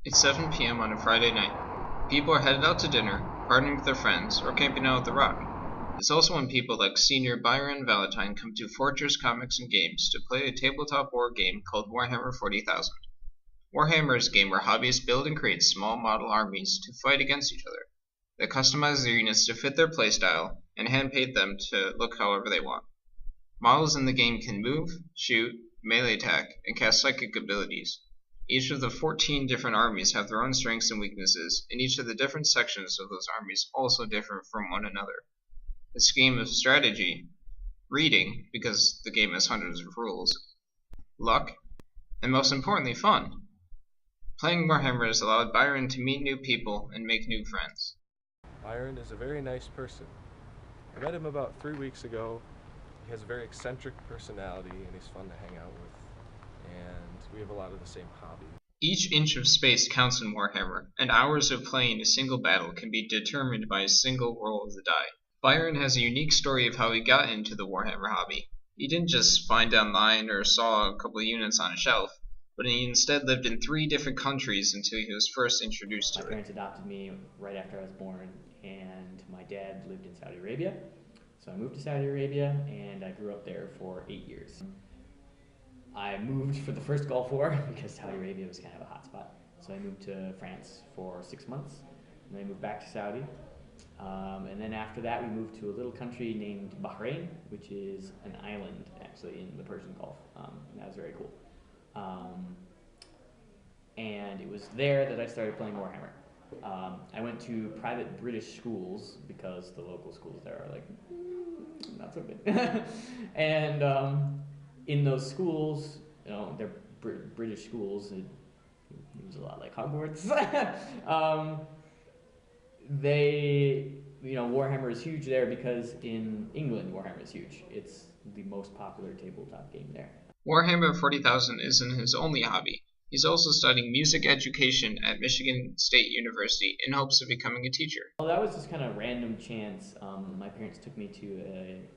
It's 7 p.m. on a Friday night. People are headed out to dinner, partying with their friends, or camping out at the Rock. It's also when people like senior Byron and Valentine come to Fortress Comics and Games to play a tabletop war game called Warhammer 40,000. Warhammer is a game where hobbyists build and create small model armies to fight against each other. They customize their units to fit their playstyle and hand paint them to look however they want. Models in the game can move, shoot, melee attack, and cast psychic abilities. Each of the 14 different armies have their own strengths and weaknesses, and each of the different sections of those armies also differ from one another. It's a game of strategy, reading, because the game has hundreds of rules, luck, and most importantly, fun. Playing Warhammer has allowed Byron to meet new people and make new friends. Byron is a very nice person. I met him about 3 weeks ago. He has a very eccentric personality and he's fun to hang out with. And we have a lot of the same hobbies. Each inch of space counts in Warhammer, and hours of playing a single battle can be determined by a single roll of the die. Byron has a unique story of how he got into the Warhammer hobby. He didn't just find online or saw a couple of units on a shelf, but he instead lived in 3 different countries until he was first introduced to it. My parents adopted me right after I was born, and my dad lived in Saudi Arabia. So I moved to Saudi Arabia, and I grew up there for 8 years. I moved for the first Gulf War because Saudi Arabia was kind of a hot spot. So I moved to France for 6 months, and then I moved back to Saudi. And then after that, we moved to a little country named Bahrain, which is an island actually in the Persian Gulf. And that was very cool. And it was there that I started playing Warhammer. I went to private British schools because the local schools there are like, not so good. And in those schools, you know, they're British schools. It was a lot like Hogwarts. Warhammer is huge there because in England, Warhammer is huge. It's the most popular tabletop game there. Warhammer 40,000 isn't his only hobby. He's also studying music education at Michigan State University in hopes of becoming a teacher. Well, that was just kind of random chance. My parents took me to an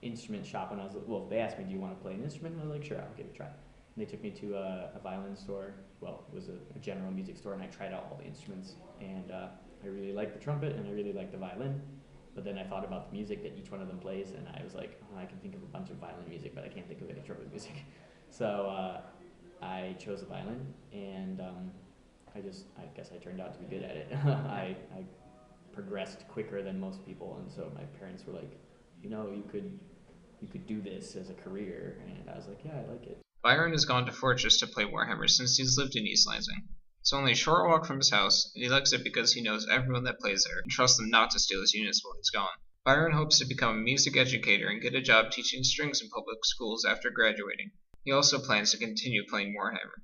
instrument shop when I was, they asked me, do you want to play an instrument? And I was like, sure, I'll give it a try. And they took me to a violin store. Well, it was a general music store, and I tried out all the instruments. And I really liked the trumpet, and I really liked the violin. But then I thought about the music that each one of them plays, and I was like, oh, I can think of a bunch of violin music, but I can't think of any trumpet music. So I chose the violin, and I guess I turned out to be good at it. I progressed quicker than most people, and so my parents were like, you know, you could do this as a career, and I was like, yeah, I like it. Byron has gone to Fortress to play Warhammer since he's lived in East Lansing. It's only a short walk from his house, and he likes it because he knows everyone that plays there and trusts them not to steal his units while he's gone. Byron hopes to become a music educator and get a job teaching strings in public schools after graduating. He also plans to continue playing Warhammer.